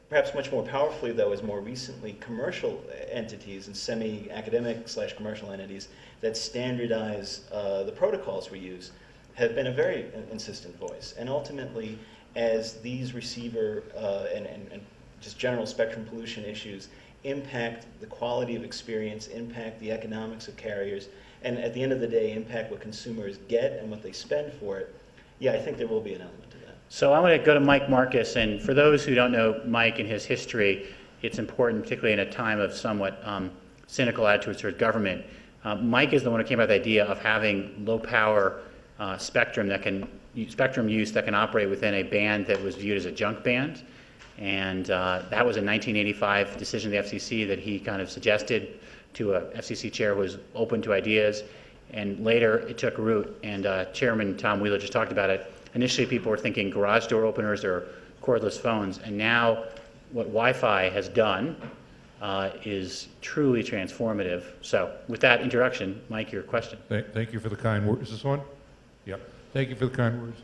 Perhaps much more powerfully, though, is more recently commercial entities and semi-academic/commercial entities that standardize the protocols we use have been a very insistent voice. And ultimately, as these receiver and just general spectrum pollution issues impact the quality of experience, impact the economics of carriers, and at the end of the day, impact what consumers get and what they spend for it, yeah, I think there will be an element to that. So I want to go to Mike Marcus, and for those who don't know Mike and his history, it's important, particularly in a time of somewhat cynical attitudes towards government. Mike is the one who came up with the idea of having low power spectrum use that can operate within a band that was viewed as a junk band. And that was a 1985 decision of the FCC that he kind of suggested to a FCC chair who was open to ideas. And later it took root, and Chairman Tom Wheeler just talked about it. Initially people were thinking garage door openers or cordless phones, and now what Wi-Fi has done is truly transformative. So with that introduction, Mike, your question. Thank you for the kind words. Is this one? Yep. Thank you for the kind words.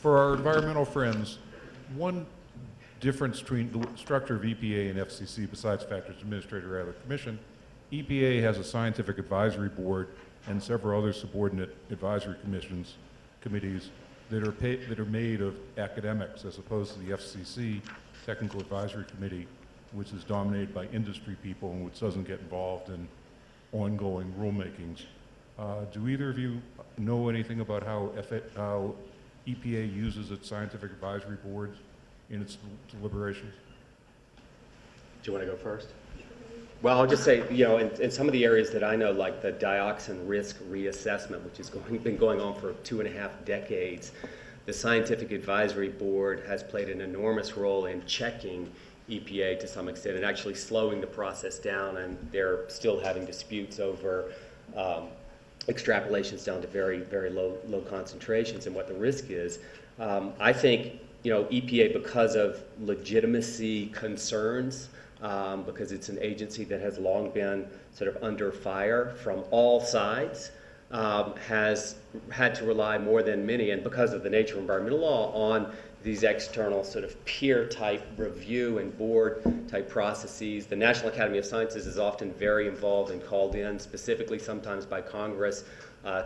For our environmental friends, one difference between the structure of EPA and FCC, besides factors administrator or other commission, EPA has a scientific advisory board and several other subordinate advisory committees that are made of academics, as opposed to the FCC Technical Advisory Committee, which is dominated by industry people and which doesn't get involved in ongoing rulemakings. Do either of you know anything about how EPA uses its scientific advisory boards in its deliberations? Do you want to go first? Well, I'll just say, you know, in some of the areas that I know, like the dioxin risk reassessment, which has been going on for 2.5 decades, the Scientific Advisory Board has played an enormous role in checking EPA to some extent and actually slowing the process down, and they're still having disputes over extrapolations down to very, very low concentrations and what the risk is. I think, you know, EPA, because of legitimacy concerns, because it's an agency that has long been sort of under fire from all sides, has had to rely more than many, and because of the nature of environmental law, on these external sort of peer-type review and board-type processes. The National Academy of Sciences is often very involved and called in, specifically sometimes by Congress,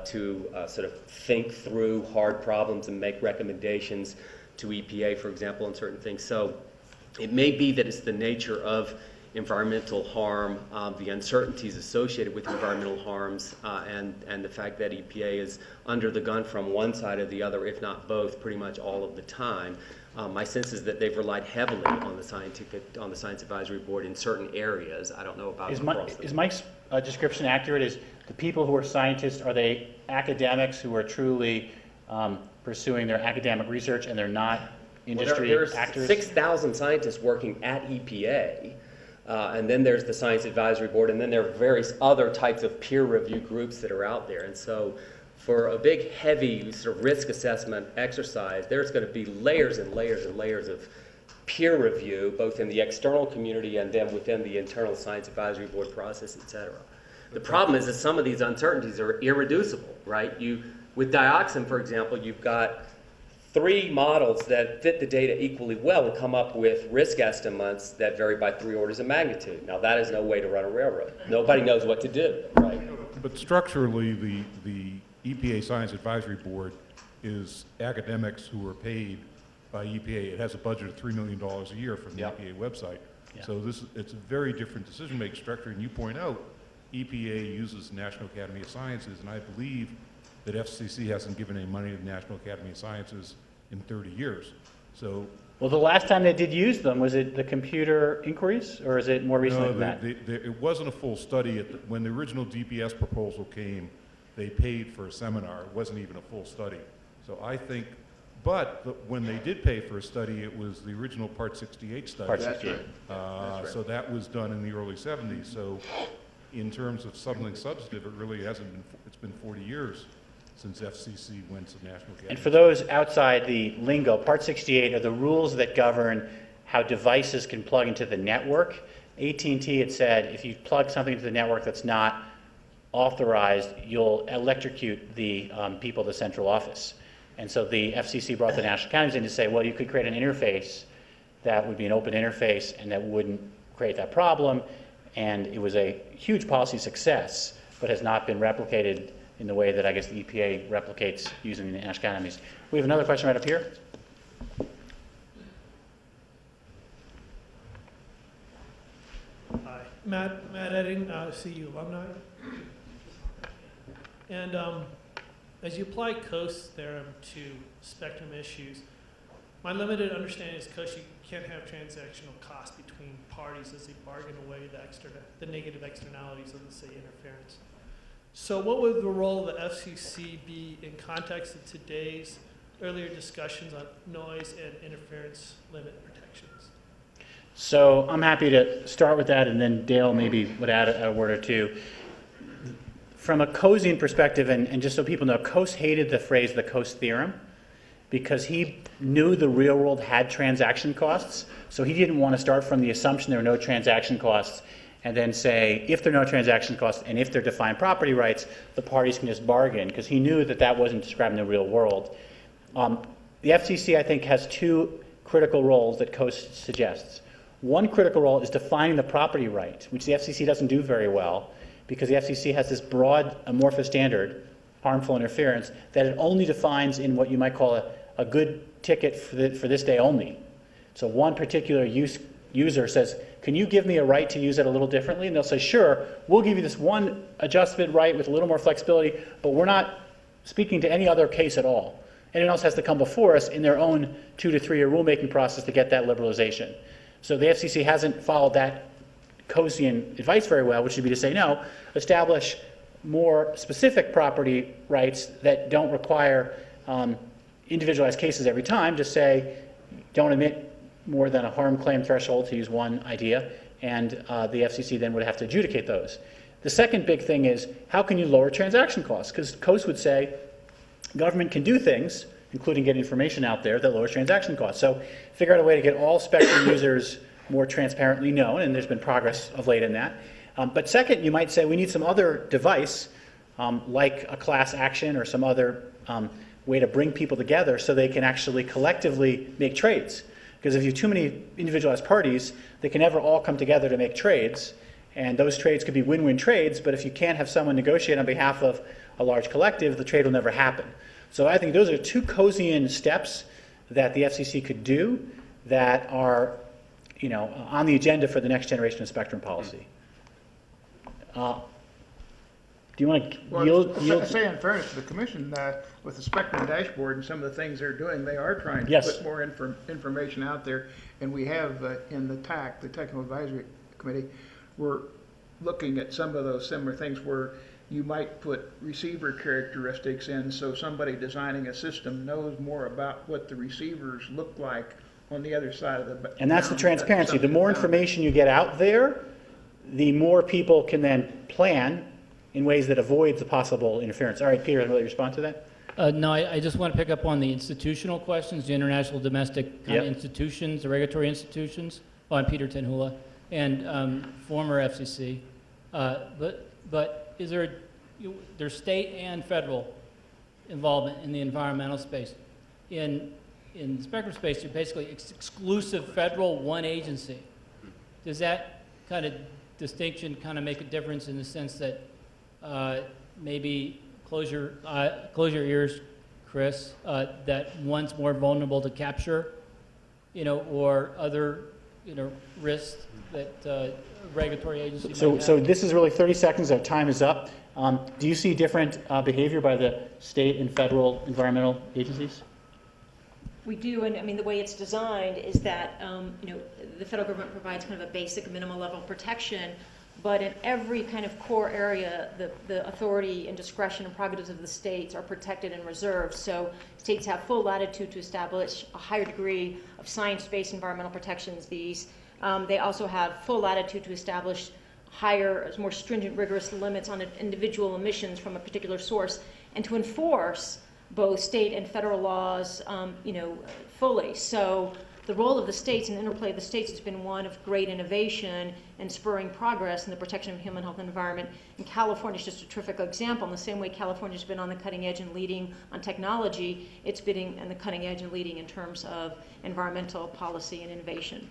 to sort of think through hard problems and make recommendations to EPA, for example, on certain things. So it may be that it's the nature of environmental harm, the uncertainties associated with environmental harms, and the fact that EPA is under the gun from one side or the other, if not both, pretty much all of the time. My sense is that they've relied heavily on the Science Advisory Board in certain areas. I don't know about Is Mike's description accurate? Is the people who are scientists, are they academics who are truly pursuing their academic research and they're not industry actors? There's 6,000 scientists working at EPA, and then there's the Science Advisory Board, and then there are various other types of peer review groups that are out there. And so for a big, heavy sort of risk assessment exercise, there's going to be layers and layers and layers of peer review, both in the external community and then within the internal Science Advisory Board process, et cetera. The problem is that some of these uncertainties are irreducible, right? With dioxin, for example, you've got 3 models that fit the data equally well and come up with risk estimates that vary by 3 orders of magnitude. Now, that is no way to run a railroad. Nobody knows what to do, right? But structurally, the EPA Science Advisory Board is academics who are paid by EPA. It has a budget of $3 million a year from the EPA website. Yeah. So it's a very different decision-making structure. And you point out, EPA uses the National Academy of Sciences, and I believe that FCC hasn't given any money to the National Academy of Sciences in 30 years. So, well, the last time they did use them, was it the computer inquiries, or is it more recently than that? It wasn't a full study. When the original DPS proposal came, they paid for a seminar. It wasn't even a full study. So I think But when they did pay for a study, it was the original Part 68 study. Part That's 68. right. That's right. So that was done in the early 70s. So in terms of something substantive, it really hasn't been, it's been 40 years since FCC went to National Academy. And for those outside the lingo, Part 68 are the rules that govern how devices can plug into the network. AT&T had said if you plug something into the network that's not authorized, you'll electrocute the people of the central office. And so the FCC brought the National Academies in to say, well, you could create an interface that would be an open interface and that wouldn't create that problem. And it was a huge policy success, but has not been replicated in the way that I guess the EPA replicates using the National Academies. We have another question right up here. Hi, Matt Edding, CU alumni. And as you apply Coase theorem to spectrum issues, my limited understanding is Coase, you can't have transactional costs between parties as they bargain away the negative externalities of the, say, interference. So what would the role of the FCC be in context of today's earlier discussions on noise and interference limit protections? So I'm happy to start with that, and then Dale maybe would add a word or two. From a Coasean perspective, and just so people know, Coase hated the phrase the Coase theorem because he knew the real world had transaction costs, so he didn't want to start from the assumption there were no transaction costs and then say, if there are no transaction costs and if they're defined property rights, the parties can just bargain, because he knew that that wasn't describing the real world. The FCC, I think, has two critical roles that Coase suggests. One critical role is defining the property right, which the FCC doesn't do very well, because the FCC has this broad amorphous standard, harmful interference, that it only defines in what you might call a good ticket for this day only. So one particular user says, can you give me a right to use it a little differently? And they'll say, sure, we'll give you this one adjustment right with a little more flexibility, but we're not speaking to any other case at all. Anyone else has to come before us in their own 2 to 3 year rulemaking process to get that liberalization. So the FCC hasn't followed that Coasean advice very well, which would be to say, no, establish more specific property rights that don't require individualized cases every time. Just say, don't admit more than a harm claim threshold, to use one idea, and the FCC then would have to adjudicate those. The second big thing is, how can you lower transaction costs? Because Coase would say, government can do things, including get information out there, that lowers transaction costs. So figure out a way to get all spectrum users more transparently known, and there's been progress of late in that. But second, you might say we need some other device, like a class action or some other way to bring people together so they can actually collectively make trades. Because if you have too many individualized parties, they can never all come together to make trades, and those trades could be win-win trades, but if you can't have someone negotiate on behalf of a large collective, the trade will never happen. So I think those are two Coasean steps that the FCC could do that are, you know, on the agenda for the next generation of spectrum policy. Do you want to yield? Say in fairness to the Commission, with the Spectrum dashboard and some of the things they're doing, they are trying to Yes. put more information out there. And we have in the TAC, the Technical Advisory Committee, we're looking at some of those similar things where you might put receiver characteristics in so somebody designing a system knows more about what the receivers look like on the other side of the And that's the bound, transparency. The more bound. information you get out there, the more people can then plan in ways that avoid the possible interference. All right, Peter, will you respond to that? No, I just want to pick up on the institutional questions, the international domestic kind of institutions, the regulatory institutions. Oh, I'm Peter Tenhula, and former FCC. But is there, there's state and federal involvement in the environmental space. In the spectrum space, you're basically exclusive federal one agency. Does that kind of distinction kind of make a difference in the sense that maybe close your ears, Chris, that one's more vulnerable to capture, or other, risks that regulatory agencies might have? So this is really 30 seconds. Our time is up. Do you see different behavior by the state and federal environmental agencies? We do, and I mean, the way it's designed is that, the federal government provides kind of a basic minimal level of protection but in every kind of core area, the authority and discretion and prerogatives of the states are protected and reserved. So states have full latitude to establish a higher degree of science-based environmental protections. They also have full latitude to establish higher, more stringent, rigorous limits on individual emissions from a particular source, and to enforce both state and federal laws, fully. So the role of the states and the interplay of the states has been one of great innovation and spurring progress in the protection of human health and environment. And California is just a terrific example. In the same way California's been on the cutting edge and leading on technology, it's been on the cutting edge and leading in terms of environmental policy and innovation.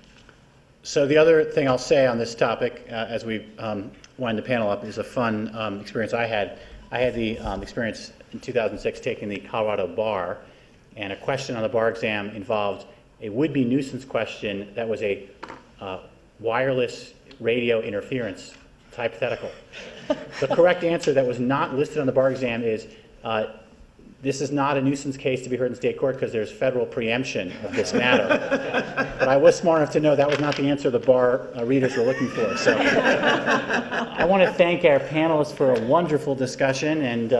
So the other thing I'll say on this topic, as we wind the panel up, is a fun experience I had. I had the experience in 2006 taking the Colorado bar, and a question on the bar exam involved a would-be nuisance question that was a wireless radio interference hypothetical. The correct answer that was not listed on the bar exam is this is not a nuisance case to be heard in state court because there's federal preemption of this matter. But I was smart enough to know that was not the answer the bar readers were looking for. So I want to thank our panelists for a wonderful discussion, and